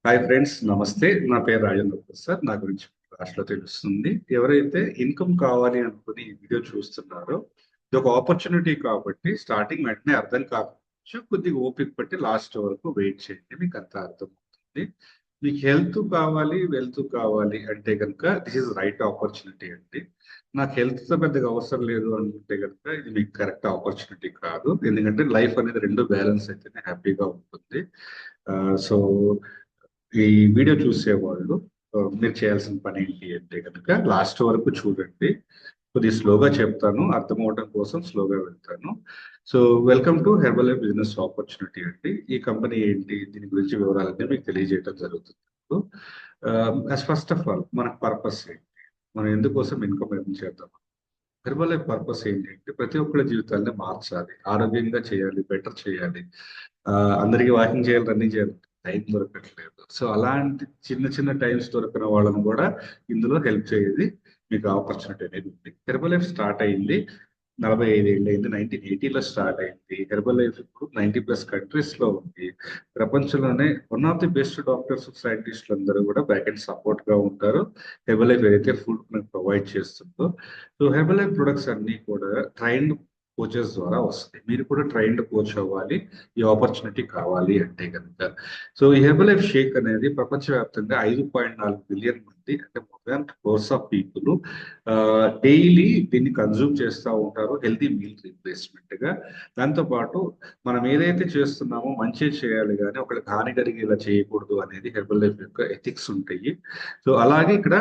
Hi friends, నమస్తే. నా పేరు రాజేంద్ర ప్రసాద్. నా గురించి లాస్ట్లో తెలుస్తుంది. ఎవరైతే ఇన్కమ్ కావాలి అనుకుని ఈ వీడియో చూస్తున్నారో, ఇది ఒక ఆపర్చునిటీ కాబట్టి స్టార్టింగ్ వెంటనే అర్థం కావచ్చు. కొద్దిగా ఓపిక పట్టి లాస్ట్ వరకు వెయిట్ చేయండి, మీకు అంతా అర్థమవుతుంది. మీకు హెల్త్ కావాలి, వెల్త్ కావాలి అంటే కనుక దిస్ ఇస్ రైట్ ఆపర్చునిటీ అండి. నాకు హెల్త్ పెద్దగా అవసరం లేదు అనుకుంటే కనుక ఇది మీకు కరెక్ట్ ఆపర్చునిటీ కాదు. ఎందుకంటే లైఫ్ అనేది రెండు బ్యాలెన్స్ అయితేనే హ్యాపీగా ఉంటుంది. సో ఈ వీడియో చూసేవాళ్ళు మీరు చేయాల్సిన పని ఏంటి అంటే కనుక లాస్ట్ వరకు చూడండి. కొద్దిగా స్లోగా చెప్తాను, అర్థం అవడం కోసం స్లోగా వెళ్తాను. So welcome to herbal life business opportunity అండి. ఈ కంపెనీ ఏంటి, దీని గురించి వివరాలన్నీ మీకు తెలియజేయడం జరుగుతుంది. ఫస్ట్ ఆఫ్ ఆల్ మన పర్పస్ ఏంటి, మనం ఎందుకోసం ఇన్కమ్ ఎర్న్ చేద్దాం. హెర్బల్ లైఫ్ పర్పస్ ఏంటంటే ప్రతి ఒక్కరి జీవితాన్ని మార్చాలి, ఆరోగ్యంగా చేయాలి, బెటర్ చేయాలి. ఆ, అందరికీ వాకింగ్ చేయాలి, రన్నింగ్ చేయాలి, టైం దొరకట్లేదు. సో అలాంటి చిన్న చిన్న టైమ్స్ దొరికిన వాళ్ళని కూడా ఇందులో హెల్ప్ చేయేది మీకు ఆపర్చునిటీ అనేది ఉంది. హెర్బల్ లైఫ్ స్టార్ట్ అయింది 45 ఏళ్ళు అయింది. 1980లో స్టార్ట్ అయింది. హెర్బల్ లైఫ్ ఇప్పుడు 90+ కంట్రీస్ లో ఉంది. ప్రపంచంలోనే one of the best doctors, సైంటిస్టులు అందరూ కూడా బ్యాక్ అండ్ సపోర్ట్ గా ఉంటారు. హెర్బల్ లైఫ్ ఏదైతే ఫుడ్ మనకు ప్రొవైడ్ చేస్తుందో, సో హెర్బల్ లైఫ్ ప్రొడక్ట్స్ అన్ని కూడా ట్రైన్డ్ కోచెస్ ద్వారా వస్తాయి. మీరు కూడా ట్రైన్డ్ కోచ్ అవ్వాలి ఈ ఆపర్చునిటీ కావాలి అంటే కనుక. సో ఈ హెర్బల్ లైఫ్ షేక్ అనేది ప్రపంచవ్యాప్తంగా 5.4 బిలియన్ మంది, అంటే more than crores of people daily దీన్ని కన్జ్యూమ్ చేస్తూ ఉంటారు, హెల్తీ మీల్ రీప్లేస్మెంట్ గా. దాంతో పాటు మనం ఏదైతే చేస్తున్నామో మంచి చేయాలి, కానీ ఒకరికి హాని కలిగేలా చేయకూడదు అనేది హెర్బల్ లైఫ్ యొక్క ఎథిక్స్ ఉంటాయి. సో అలాగే ఇక్కడ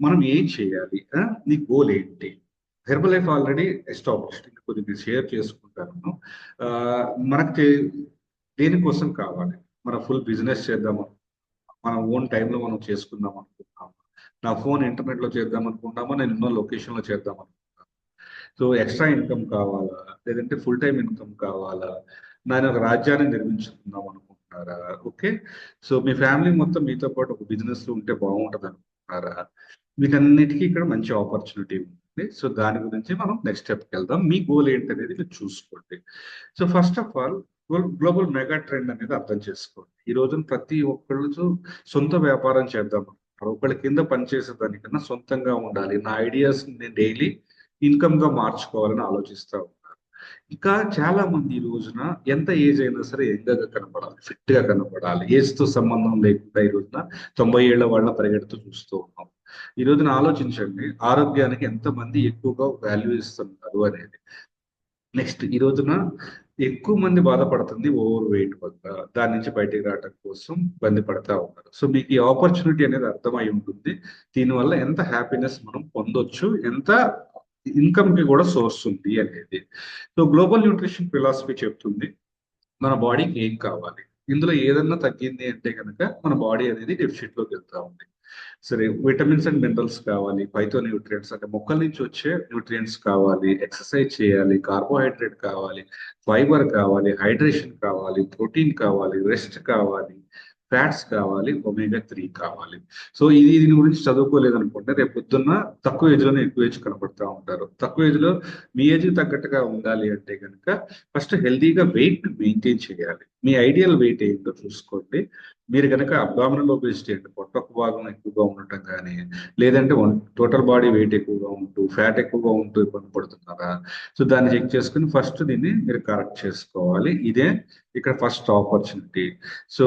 మనం ఏం చేయాలి, నీ గోల్ ఏంటి. హెర్బల్ లైఫ్ ఆల్రెడీ ఎస్టాబ్లిష్డ్, ఇంకా కొద్దిగా షేర్ చేసుకుంటాను. ఆ, మనకు దేనికోసం కావాలి, మన ఫుల్ బిజినెస్ చేద్దాం, మన ఓన్ టైంలో మనం చేసుకుందాం అనుకుంటున్నాము, నా ఫోన్ ఇంటర్నెట్ లో చేద్దాం అనుకుంటామా, నేను ఎన్నో లొకేషన్ లో చేద్దాం అనుకుంటాను. సో ఎక్స్ట్రా ఇన్కమ్ కావాలా, లేదంటే ఫుల్ టైం ఇన్కమ్ కావాలా, నేను ఒక రాజ్యాన్ని నిర్మించుకుందాం అనుకుంటున్నారా. ఓకే, సో మీ ఫ్యామిలీ మొత్తం మీతో పాటు ఒక బిజినెస్ లో ఉంటే బాగుంటది అనుకుంటున్నారా. వీటన్నిటికీ ఇక్కడ మంచి ఆపర్చునిటీ ఉంది. సో దాని గురించి మనం నెక్స్ట్ స్టెప్కి వెళ్దాం. మీ గోల్ ఏంటి అనేది మీరు చూసుకోండి. So first of all global mega trend అనేది అర్థం చేసుకోండి. ఈ రోజున ప్రతి ఒక్కళ్ళు సొంత వ్యాపారం చేద్దాం అనుకుంటారు. ఒకళ్ళ కింద పనిచేసే దానికన్నా సొంతంగా ఉండాలి, నా ఐడియాస్ నేను డైలీ ఇన్కమ్ గా మార్చుకోవాలని ఆలోచిస్తూ ఉంటారు. ఇంకా చాలా మంది ఈ రోజున ఎంత ఏజ్ అయినా సరే యంగ్ గా కనపడాలి, ఫిట్ గా కనపడాలి, ఏజ్ తో సంబంధం లేకుండా ఈ రోజున 90 ఏళ్ల వాళ్ళ పరిగెడుతూ చూస్తూ ఉన్నాం. ఈ రోజున ఆలోచించండి, ఆరోగ్యానికి ఎంత మంది ఎక్కువగా వాల్యూ ఇస్తున్నారు అనేది. నెక్స్ట్, ఈ రోజున ఎక్కువ మంది బాధపడుతుంది ఓవర్ వెయిట్ వల్ల. దాని నుంచి బయటికి రావడం కోసం ఇబ్బంది పడతా ఉన్నారు. సో మీకు ఈ ఆపర్చునిటీ అనేది అర్థమై ఉంటుంది. దీనివల్ల ఎంత హ్యాపీనెస్ మనం పొందొచ్చు, ఎంత ఇన్కమ్ కి కూడా సోర్స్ ఉంది అనేది. సో గ్లోబల్ న్యూట్రిషన్ ఫిలాసఫీ చెప్తుంది మన బాడీకి ఏం కావాలి. ఇందులో ఏదన్నా తగ్గింది అంటే కనుక మన బాడీ అనేది డెఫిషిట్ లోకి వెళ్తా ఉంది. సరే, విటమిన్స్ అండ్ మినరల్స్ కావాలి, ఫైటో న్యూట్రియంట్స్ అంటే మొక్కల నుంచి వచ్చే న్యూట్రియంట్స్ కావాలి, ఎక్సర్సైజ్ చేయాలి, కార్బోహైడ్రేట్ కావాలి, ఫైబర్ కావాలి, హైడ్రేషన్ కావాలి, ప్రోటీన్ కావాలి, రెస్ట్ కావాలి, ఫ్యాట్స్ కావాలి, ఒమేగా 3 కావాలి. సో దీని గురించి చదువుకోలేదు అనుకుంటే రేపు పొద్దున్న తక్కువ ఏజ్ లోనే ఎక్కువ ఏజ్ కనబడుతూ ఉంటారు. తక్కువ ఏజ్ లో మీ ఏజ్ తగ్గట్టుగా ఉండాలి అంటే కనుక ఫస్ట్ హెల్దీగా వెయిట్ మెయింటైన్ చేయాలి. మీ ఐడియల్ వెయిట్ ఏంటో చూసుకోండి. మీరు కనుక అబ్డామినల్ ఒబేసిటీ అంటే పొట్టకు భాగం ఎక్కువగా ఉండటం కానీ, లేదంటే టోటల్ బాడీ వెయిట్ ఎక్కువగా ఉంటూ ఫ్యాట్ ఎక్కువగా ఉంటూ ఇబ్బంది పడుతున్నారా. సో దాన్ని చెక్ చేసుకుని ఫస్ట్ దీన్ని మీరు కరెక్ట్ చేసుకోవాలి. ఇదే ఇక్కడ ఫస్ట్ ఆపర్చునిటీ. సో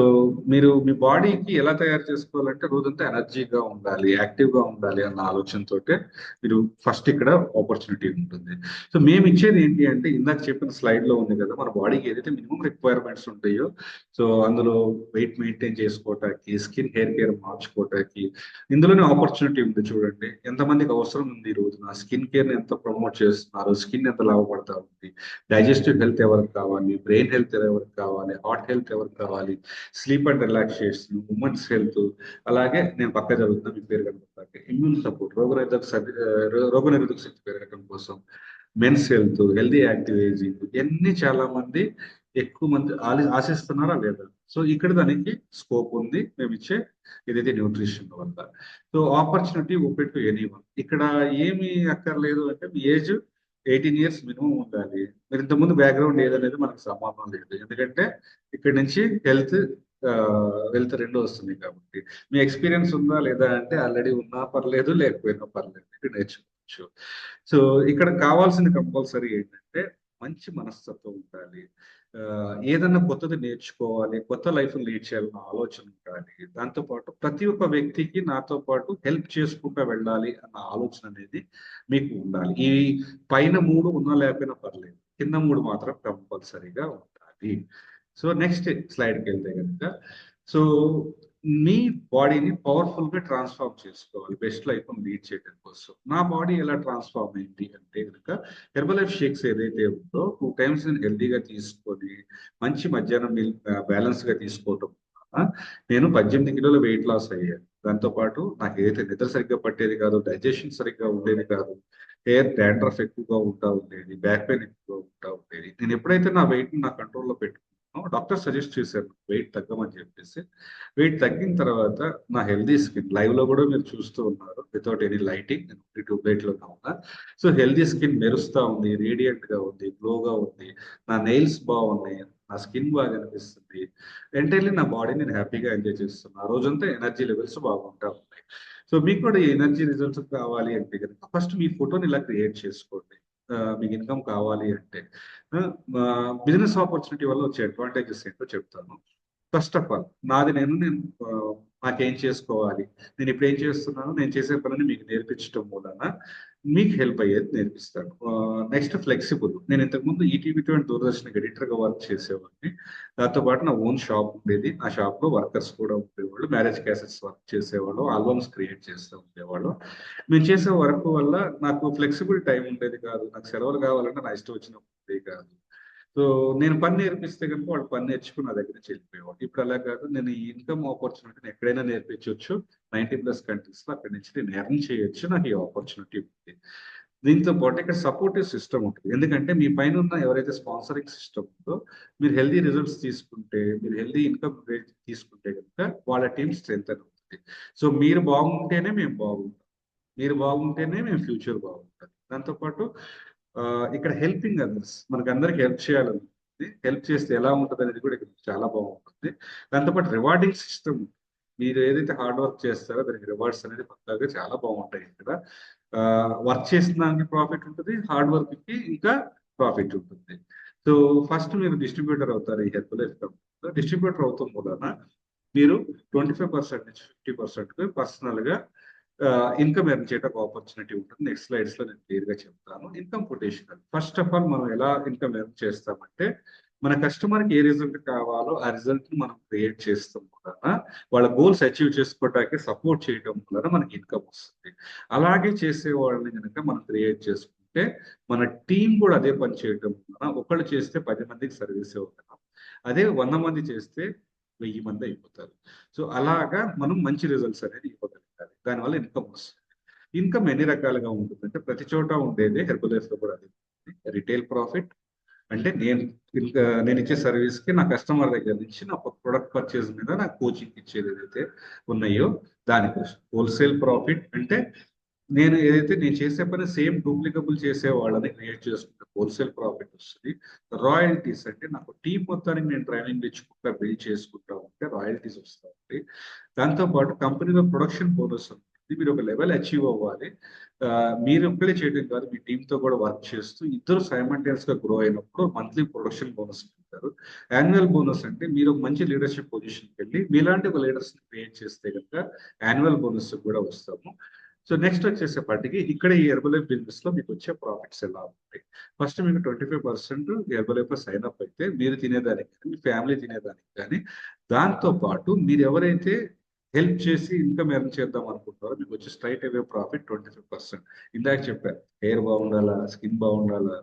మీరు మీ బాడీకి ఎలా తయారు చేసుకోవాలంటే రోజంతా ఎనర్జీగా ఉండాలి, యాక్టివ్ గా ఉండాలి అన్న ఆలోచనతోటే మీరు ఫస్ట్ ఇక్కడ ఆపర్చునిటీ ఉంటుంది. సో మేము ఇచ్చేది ఏంటి అంటే ఇందాక చెప్పిన స్లైడ్ లో ఉంది కదా, మన బాడీకి ఏదైతే మినిమం రిక్వైర్మెంట్స్ ఉంటాయో, సో అందులో వెయిట్ మెయింటైన్ చేసుకోవటానికి, స్కిన్ హెయిర్ కేర్ మార్చుకోవటానికి ఇందులోనే ఆపర్చునిటీ ఉంది. చూడండి ఎంతమందికి అవసరం ఉంది ఈ రోజున, స్కిన్ కేర్ ని ఎంత ప్రమోట్ చేస్తున్నారు, స్కిన్ ఎంత లాభపడతా ఉంది, డైజెస్టివ్ హెల్త్ ఎవరికి కావాలి, బ్రెయిన్ హెల్త్ ఎవరికి కావాలి, హార్ట్ హెల్త్ ఎవరికి కావాలి, sleep and relaxation, women's health, అలాగే నేను పక్క జరుగుతున్నా మీ పేరు కనుక ఇమ్యూన్ సపోర్ట్, రోగనిరోధక శక్తి పెరగడం కోసం, men's health, healthy active ageing, ఇవన్నీ చాలా మంది ఎక్కువ మంది ఆశిస్తున్నారా లేదా. సో ఇక్కడ దానికి స్కోప్ ఉంది మేము ఇచ్చే ఏదైతే న్యూట్రిషన్ వల్ల. So opportunity open to anyone. ఇక్కడ ఏమి అక్కర్లేదు అంటే మీ ఏజ్ 18 years మినిమం ఉండాలి. మీరు ఇంతకుముందు బ్యాక్గ్రౌండ్ ఏదనేది మనకు సంబంధం లేదు. ఎందుకంటే ఇక్కడ నుంచి హెల్త్ వెల్త్ రెండు వస్తుంది కాబట్టి. మీ ఎక్స్పీరియన్స్ ఉందా లేదా అంటే ఆల్రెడీ ఉన్నా పర్లేదు, లేకపోయినా పర్లేదు, మీరు నేర్చుకోవచ్చు. సో ఇక్కడ కావాల్సింది కంపల్సరీ ఏంటంటే మంచి మనస్తత్వం ఉండాలి. ఏదన్నా కొత్తది నేర్చుకోవాలి, కొత్త లైఫ్ లీడ్ చేయాలన్న ఆలోచన ఉండాలి. దాంతోపాటు ప్రతి ఒక్క వ్యక్తికి నాతో పాటు హెల్ప్ చేసుకుంటూ వెళ్ళాలి అన్న ఆలోచన అనేది మీకు ఉండాలి. ఈ పైన 3 ఉన్నా లేకపోయినా పర్లేదు, కింద 3 మాత్రం కంపల్సరీగా ఉండాలి. సో నెక్స్ట్ స్లైడ్కి వెళ్తే కనుక, సో మీ బాడీని పవర్ఫుల్ గా ట్రాన్స్ఫార్మ్ చేసుకోవాలి బెస్ట్ లైఫ్ లీడ్ చేయడం కోసం. నా బాడీ ఎలా ట్రాన్స్ఫార్మ్ అయింది అంటే కనుక, హెర్బలైఫ్ షేక్స్ ఏదైతే ఉందో 2 టైమ్స్ నేను హెల్దీగా తీసుకొని మంచి మధ్యాహ్నం మీల్ బ్యాలెన్స్ గా తీసుకోవటం వలన నేను 18 కిలోల వెయిట్ లాస్ అయ్యాను. దాంతో పాటు నాకు ఏదైతే నిద్ర సరిగ్గా పట్టేది కాదు, డైజెషన్ సరిగ్గా ఉండేది కాదు, హెయిర్ డాండ్రఫ్ ఎక్కువగా ఉంటా ఉండేది, బ్యాక్ పెయిన్ ఎక్కువగా ఉంటా ఉండేది. నేను ఎప్పుడైతే నా వెయిట్ నా కంట్రోల్లో పెట్టుకున్నానో, డాక్టర్ సజెస్ట్ చేశారు వెయిట్ తగ్గమని చెప్పేసి. వెయిట్ తగ్గిన తర్వాత నా హెల్దీ స్కిన్ లైవ్ లో కూడా మీరు చూస్తూ ఉన్నారు, without any lighting, tube light లో ఉన్నా. సో హెల్దీ స్కిన్ మెరుస్తా ఉంది, రేడియంట్ గా ఉంది, గ్లోగా ఉంది, నా నెయిల్స్ బాగున్నాయి, నా స్కిన్ బాగా అనిపిస్తుంది. ఎంటైర్లీ నా బాడీ నేను హ్యాపీగా ఎంజాయ్ చేస్తున్నాను. ఆ రోజంతా ఎనర్జీ లెవెల్స్ బాగుంటా ఉన్నాయి. సో మీకు కూడా ఈ ఎనర్జీ రిజల్ట్స్ కావాలి అంటే కనుక ఫస్ట్ మీ ఫోటోని ఇలా క్రియేట్ చేసుకోండి. మీకు ఇన్కమ్ కావాలి అంటే బిజినెస్ ఆపర్చునిటీ వల్ల వచ్చే అడ్వాంటేజెస్ ఏంటో చెప్తాను. ఫస్ట్ ఆఫ్ ఆల్ నేను నాకేం చేసుకోవాలి, నేను ఇప్పుడు ఏం చేస్తున్నాను, నేను చేసే పనిని మీకు నేర్పించడం మూలన మీకు హెల్ప్ అయ్యేది నేర్పిస్తాను. Next flexible. నేను ఇంతకుముందు ఈటీవీ అండ్ దూరదర్శన్ ఎడిటర్ గా వర్క్ చేసేవాడిని. దాంతో పాటు నా ఓన్ షాప్ ఉండేది. ఆ షాప్ లో వర్కర్స్ కూడా ఉండేవాళ్ళు, మ్యారేజ్ క్యాసెట్స్ వర్క్ చేసేవాళ్ళు, ఆల్బమ్స్ క్రియేట్ చేస్తూ ఉండేవాళ్ళు. మేము చేసే వర్క్ వల్ల నాకు ఫ్లెక్సిబుల్ టైం ఉండేది కాదు. నాకు సెలవులు కావాలంటే నా ఇష్టం వచ్చినప్పుడు ఉండేది కాదు. సో నేను పని నేర్పిస్తే కనుక వాళ్ళు పని నేర్చుకుని నా దగ్గర నుంచి వెళ్ళిపోయేవాడు. ఇప్పుడు అలా కాదు, నేను ఈ ఇన్కమ్ ఆపర్చునిటీని ఎక్కడైనా నేర్పించవచ్చు. 90+ కంట్రీస్ లో అక్కడి నుంచి నేను ఎర్న్ చేయొచ్చు. నాకు ఈ ఆపర్చునిటీ ఉంది. దీంతో పాటు ఇక్కడ సపోర్టివ్ సిస్టమ్ ఉంటుంది. ఎందుకంటే మీ పైన ఉన్న ఎవరైతే స్పాన్సరింగ్ సిస్టమ్ ఉందో, మీరు హెల్దీ రిజల్ట్స్ తీసుకుంటే, మీరు హెల్దీ ఇన్కమ్ రేట్ తీసుకుంటే కనుక వాళ్ళ టీమ్ స్ట్రెంత్ అవుతుంది. సో మీరు బాగుంటేనే మేము బాగుంటాం, మీరు బాగుంటేనే మేము ఫ్యూచర్ బాగుంటుంది. దాంతోపాటు ఇక్కడ హెల్పింగ్ అదర్స్, మనకు అందరికి హెల్ప్ చేయాలనుకుంటుంది. హెల్ప్ చేస్తే ఎలా ఉంటుంది అనేది కూడా ఇక్కడ చాలా బాగుంటుంది. దాంతోపాటు రివార్డింగ్ సిస్టమ్, మీరు ఏదైతే హార్డ్ వర్క్ చేస్తారో దానికి రివార్డ్స్ అనేది పక్కాగా చాలా బాగుంటాయి ఇక్కడ. వర్క్ చేసిన దానికి ప్రాఫిట్ ఉంటుంది, హార్డ్ వర్క్ కి ఇంకా ప్రాఫిట్ ఉంటుంది. సో ఫస్ట్ మీరు డిస్ట్రిబ్యూటర్ అవుతారు ఈ హెల్ప్ లైఫ్ కంపెనీలో. డిస్ట్రిబ్యూటర్ అవుతాం మూలన మీరు 25% నుంచి 50% పర్సనల్ గా ఇన్కమ్ ఎర్న్ చేయడానికి ఆపర్చునిటీ ఉంటుంది. నెక్స్ట్ స్లైడ్స్ లో నేను క్లియర్ గా చెప్తాను. Income potential. First of all మనం ఎలా ఇన్కమ్ ఎర్న్ చేస్తామంటే, మన కస్టమర్ కి ఏ రిజల్ట్ కావాలో ఆ రిజల్ట్ ని మనం క్రియేట్ చేస్తాం వలన, వాళ్ళ గోల్స్ అచీవ్ చేసుకోవడానికి సపోర్ట్ చేయడం వలన మనకి ఇన్కమ్ వస్తుంది. అలాగే చేసే వాళ్ళని కనుక మనం క్రియేట్ చేసుకుంటే, మన టీం కూడా అదే పని చేయడం వలన ఒకళ్ళు చేస్తే 10 మందికి సర్వీస్ ఇవ్వగలం. అదే 100 మంది చేస్తే 1000 మంది అయిపోతారు. సో అలాగా మనం మంచి రిజల్ట్స్ అనేది ఇవ్వగలుగుతారు. దానివల్ల ఇన్కమ్ వస్తుంది. ఇన్కమ్ ఎన్ని రకాలుగా ఉంటుందంటే, ప్రతి చోట ఉండేదే హెర్బల్ లైఫ్ లో కూడా అది. రిటైల్ ప్రాఫిట్ అంటే నేను ఇచ్చే సర్వీస్ కి నా కస్టమర్ దగ్గర నుంచి నా ప్రొడక్ట్ పర్చేజ్ మీద నాకు కోచింగ్ ఇచ్చేది ఏదైతే ఉన్నాయో దానికోసం. హోల్సేల్ ప్రాఫిట్ అంటే నేను చేసే పని సేమ్ డూప్లికబుల్ చేసే వాళ్ళని క్రియేట్ చేసుకుంటే హోల్సేల్ ప్రాఫిట్ వస్తుంది. రాయల్టీస్ అంటే నాకు టీం మొత్తానికి నేను ట్రైనింగ్ ఇచ్చుకుంటా బిల్డ్ చేసుకుంటా ఉంటే రాయల్టీస్ వస్తూ ఉంటాయి. దాంతోపాటు కంపెనీలో ప్రొడక్షన్ బోనస్ ఉంటుంది. మీరు ఒక లెవెల్ అచీవ్ అవ్వాలి. మీరు ఒక్కడే చేయడం కాదు, మీ టీంతో కూడా వర్క్ చేస్తూ ఇద్దరు సైమల్టేనియస్ గా గ్రో అయినప్పుడు మంత్లీ ప్రొడక్షన్ బోనస్ పెడతారు. యాన్యువల్ బోనస్ అంటే మీరు ఒక మంచి లీడర్షిప్ పొజిషన్కి వెళ్ళి మీలాంటి ఒక లీడర్స్ క్రియేట్ చేస్తే కనుక యాన్యువల్ బోనస్ కూడా వస్తాము. సో నెక్స్ట్ వచ్చేసేపటికి ఇక్కడ ఈ హెర్బలైఫ్ బిజినెస్ లో మీకు వచ్చే ప్రాఫిట్స్ ఎలా ఉంటాయి. ఫస్ట్ మీకు 25% హెర్బలైఫ్ లో సైన్ అప్ అయితే మీరు తినేదానికి కానీ, మీ ఫ్యామిలీ తినేదానికి కానీ, దాంతో పాటు మీరు ఎవరైతే హెల్ప్ చేసి ఇన్కమ్ ఎర్న్ చేద్దాం అనుకుంటారో మీకు వచ్చే స్ట్రైట్ అవే ప్రాఫిట్ 25%. ఇందాక చెప్పారు, హెయిర్ బాగుండాలా, స్కిన్ బాగుండాలా,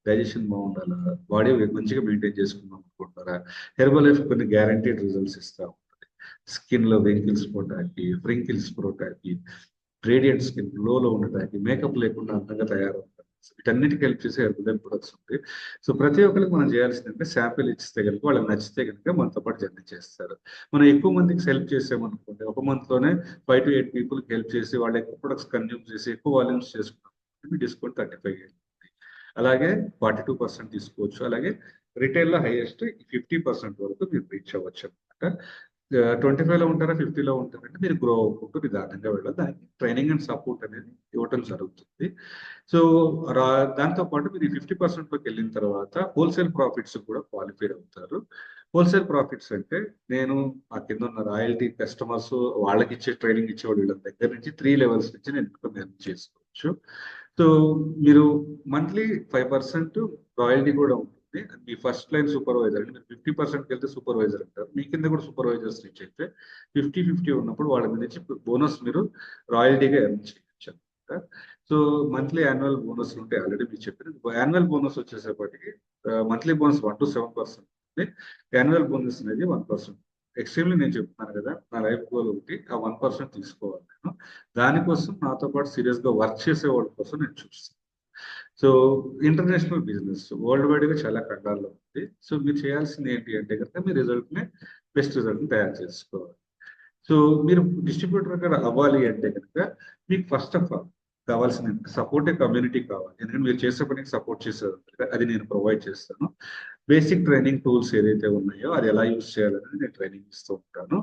డైజెషన్ బాగుండాలా, బాడీ మంచిగా మెయింటైన్ చేసుకుందాం అనుకుంటారా, హెర్బల్ లైఫ్ కొన్ని గ్యారంటీడ్ రిజల్ట్స్ ఇస్తా ఉంటుంది. స్కిన్ లో వెంకిల్స్ పోవటానికి, ఫ్రింకిల్స్ పోవటానికి, రేడియంట్ స్కిన్ గ్లోలో ఉండటానికి, మేకప్ లేకుండా అందంగా తయారవుతారు. వీటన్నిటికి హెల్ప్ చేసే హెర్బల్ ప్రొడక్ట్స్ ఉంటాయి. సో ప్రతి ఒక్కరికి మనం చేయాల్సిందంటే శాంపిల్ ఇస్తే కనుక, వాళ్ళకి నచ్చితే కనుక మనతో పాటు జర్నీ చేస్తారు. మనం ఎక్కువ మందికి హెల్ప్ చేసామనుకోండి, ఒక మంత్ లోనే 5 to 8 పీపుల్కి హెల్ప్ చేసి వాళ్ళు ఎక్కువ ప్రొడక్ట్స్ కన్జ్యూమ్ చేసి ఎక్కువ వాల్యూమ్స్ చేసుకున్నాం, మీ డిస్కౌంట్ 35. అలాగే 42% తీసుకోవచ్చు. అలాగే రిటైల్ లో హైయెస్ట్ 50% వరకు మీరు రీచ్ అవ్వచ్చు అనమాట. 25లో ఉంటారా, 50లో ఉంటారంటే మీరు గ్రో అవ్వకుంటూ నిదానంగా వెళ్ళాలి. దానికి ట్రైనింగ్ అండ్ సపోర్ట్ అనేది ఇవ్వటం జరుగుతుంది. సో దాంతో పాటు మీరు 50%లోకి వెళ్ళిన తర్వాత హోల్సేల్ ప్రాఫిట్స్ కూడా క్వాలిఫై అవుతారు. హోల్సేల్ ప్రాఫిట్స్ అంటే నేను నా కింద ఉన్న రాయల్టీ కస్టమర్స్ వాళ్ళకి ఇచ్చే ట్రైనింగ్ ఇచ్చేవాళ్ళు వీళ్ళ దగ్గర నుంచి 3 లెవెల్స్ నుంచి నేను ఇన్కమ్ ఎర్న్ చేసుకోవచ్చు. సో మీరు మంత్లీ 5% రాయల్టీ కూడా ఉంటుంది. మీ ఫస్ట్ లైన్ సూపర్వైజర్ అంటే మీరు 50%కి వెళ్తే సూపర్వైజర్ అంటారు. మీ కింద కూడా సూపర్వైజర్స్ నుంచి అయితే 50-50 ఉన్నప్పుడు వాళ్ళ మీద నుంచి బోనస్ మీరు రాయల్టీగా ఎర్న్ చేయొచ్చు అనమాట. సో మంత్లీ యాన్యువల్ బోనస్ ఉంటాయి, ఆల్రెడీ మీరు చెప్పారు. యాన్యువల్ బోనస్ వచ్చేసేపటికి మంత్లీ బోనస్ 1 to 7% ఉంది. యాన్యువల్ బోనస్ అనేది 1%. ఎక్స్ట్రీమ్లీ నేను చెప్తున్నాను కదా, నా లైఫ్ గోల్ ఒకటి, ఆ 1% తీసుకోవాలి నేను. దానికోసం నాతో పాటు సీరియస్ గా వర్క్ చేసే వాళ్ళ కోసం నేను చూస్తాను. So international business world wide గా చాలా ఖండాల్లో ఉంది. సో మీరు చేయాల్సింది ఏంటి అంటే కనుక మీ రిజల్ట్ ని బెస్ట్ రిజల్ట్ ని తయారు చేసుకోవాలి. సో మీరు డిస్ట్రిబ్యూటర్ గా అవ్వాలి అంటే కనుక మీకు ఫస్ట్ ఆఫ్ ఆల్ కావాల్సిన సపోర్టే కమ్యూనిటీ కావాలి. ఎందుకంటే మీరు చేసే పనికి సపోర్ట్ చేసేది అది నేను ప్రొవైడ్ చేస్తాను. బేసిక్ ట్రైనింగ్ టూల్స్ ఏదైతే ఉన్నాయో అది ఎలా యూజ్ చేయాలనేది నేను ట్రైనింగ్ ఇస్తూ ఉంటాను.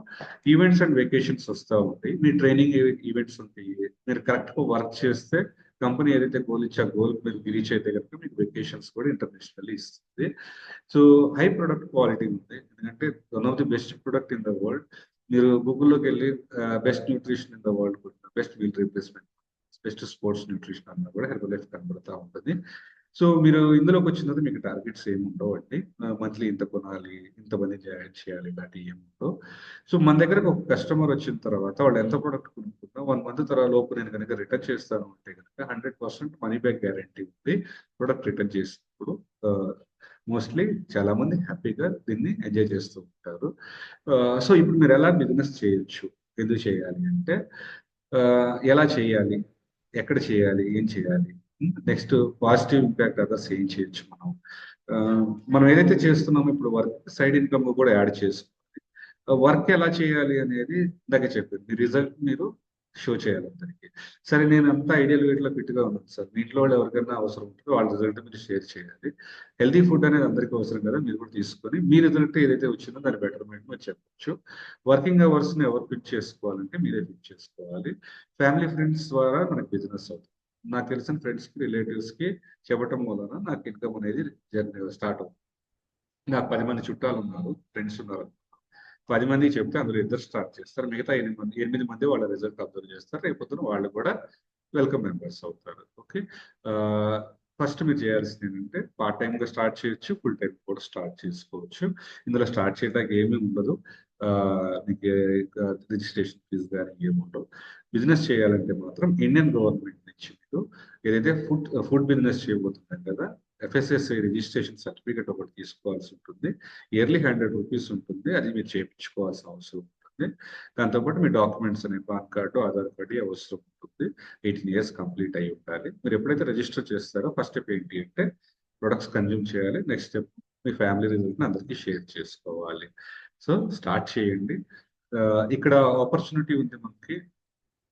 ఈవెంట్స్ అండ్ వెకేషన్స్ వస్తూ ఉంటాయి. మీ ట్రైనింగ్ ఈవెంట్స్ ఉంటాయి. మీరు కరెక్ట్ గా వర్క్ చేస్తే కంపెనీ ఏదైతే గోల్ ఇచ్చే ఆ గోల్ మీరు రీచ్ అయితే కనుక మీకు వెకేషన్స్ కూడా ఇంటర్నేషనల్లీ ఇస్తుంది. సో హై ప్రొడక్ట్ క్వాలిటీ ఉంది. ఎందుకంటే one of the best product in the world. మీరు గూగుల్లోకి వెళ్ళి best nutrition in the world కూడా, best meal replacement, best sports nutrition అన్నా కూడా హెర్బలైఫ్ కనబడతా ఉంటుంది. సో మీరు ఇందులోకి వచ్చిన తర్వాత మీకు టార్గెట్స్ ఏమి ఉండవు అండి. మంత్లీ ఇంత కొనాలి, ఇంతమంది జాయిన్ చేయాలి, ఇలాంటి ఏమి ఉండవు. సో మన దగ్గరకు ఒక కస్టమర్ వచ్చిన తర్వాత వాళ్ళు ఎంత ప్రొడక్ట్ కొనుక్కున్నా 1 month తర్వాత లోపు నేను కనుక రిటర్న్ చేస్తాను అంటే కనుక 100% మనీ బ్యాక్ గ్యారంటీ ఉంది. ప్రొడక్ట్ రిటర్న్ చేసినప్పుడు మోస్ట్లీ చాలా మంది హ్యాపీగా దీన్ని ఎంజాయ్ చేస్తూ ఉంటారు. సో ఇప్పుడు మీరు ఎలా బిజినెస్ చేయొచ్చు, ఎందుకు చేయాలి అంటే ఎలా చేయాలి, ఎక్కడ చేయాలి, ఏం చేయాలి, నెక్స్ట్ పాజిటివ్ ఇంపాక్ట్ అదర్స్ ఏం చేయొచ్చు మనం. మనం ఏదైతే చేస్తున్నామో ఇప్పుడు వర్క్ సైడ్ ఇన్కమ్ కూడా యాడ్ చేసుకోవాలి. వర్క్ ఎలా చేయాలి అనేది ఇందాక చెప్పారు. మీ రిజల్ట్ మీరు షో చేయాలి అందరికి. సరే నేను అంతా ఐడియల్ వెయిట్ లో ఫిట్ గా ఉన్నాను సార్, మీ ఇంట్లో వాళ్ళు ఎవరికైనా అవసరం ఉంటుంది, వాళ్ళ రిజల్ట్ మీరు షేర్ చేయాలి. హెల్తీ ఫుడ్ అనేది అందరికీ అవసరం కదా, మీరు కూడా తీసుకొని మీ రిజల్ట్ ఏదైతే వచ్చిందో దాని బెటర్మెంట్ మీరు చెప్పొచ్చు. వర్కింగ్ అవర్స్ ని ఎవరు ఫిట్ చేసుకోవాలంటే మీరే ఫిట్ చేసుకోవాలి. ఫ్యామిలీ ఫ్రెండ్స్ ద్వారా మనకి బిజినెస్ అవుతుంది. నాకు తెలిసిన ఫ్రెండ్స్ కి రిలేటివ్స్ కి చెప్పటం వలన నాకు ఇన్కమ్ అనేది జర్నీ స్టార్ట్ అవుతుంది. నాకు 10 మంది చుట్టాలు ఉన్నారు, ఫ్రెండ్స్ ఉన్నారు. 10 మంది చెప్తే అందులో 2 స్టార్ట్ చేస్తారు. మిగతా 8 మంది వాళ్ళ రిజల్ట్ అబ్జర్వ్ చేస్తారు. రేపొద్దున వాళ్ళు కూడా వెల్కమ్ మెంబర్స్ అవుతారు. ఓకే. ఫస్ట్ మీరు చేయాల్సింది ఏంటంటే పార్ట్ టైం గా స్టార్ట్ చేయొచ్చు, ఫుల్ టైం కూడా స్టార్ట్ చేసుకోవచ్చు. ఇందులో స్టార్ట్ చేయడానికి ఏమీ ఉండదు. మీకు రిజిస్ట్రేషన్ ఫీజు కానీ ఏమి ఉండవు. బిజినెస్ చేయాలంటే మాత్రం ఇండియన్ గవర్నమెంట్ నుంచి మీరు ఏదైతే ఫుడ్ బిజినెస్ చేయబోతున్నాం కదా, FSSAI రిజిస్ట్రేషన్ సర్టిఫికేట్ ఒకటి తీసుకోవాల్సి ఉంటుంది. ఇయర్లీ 100 రూపీస్ ఉంటుంది. అది మీరు చేయించుకోవాల్సిన అవసరం ఉంటుంది. దాంతోపాటు మీ డాక్యుమెంట్స్ అనే పాన్ కార్డు, ఆధార్ కార్డు అవసరం ఉంటుంది. 18 years కంప్లీట్ అయి ఉండాలి. మీరు ఎప్పుడైతే రిజిస్టర్ చేస్తారో ఫస్ట్ స్టెప్ ఏంటి అంటే ప్రొడక్ట్స్ కన్జ్యూమ్ చేయాలి. నెక్స్ట్ స్టెప్ మీ ఫ్యామిలీ రిజల్ట్ని అందరికీ షేర్ చేసుకోవాలి. సో స్టార్ట్ చేయండి. ఇక్కడ ఆపర్చునిటీ ఉంది మనకి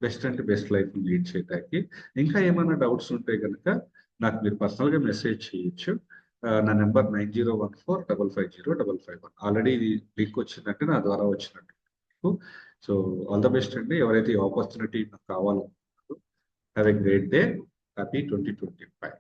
బెస్ట్ అంటే బెస్ట్ లైఫ్ లీడ్ చేయడానికి. ఇంకా ఏమైనా డౌట్స్ ఉంటే కనుక నాకు మీరు పర్సనల్ గా మెసేజ్ చేయొచ్చు. నా నెంబర్ 9014550551. ఆల్రెడీ ఇది లింక్ వచ్చిందంటే నా ద్వారా వచ్చినట్టు. సో ఆల్ ద బెస్ట్ అండి. ఎవరైతే ఈ ఆపర్చునిటీ నాకు కావాలనుకుంటున్నారో have a great day. Happy 2025.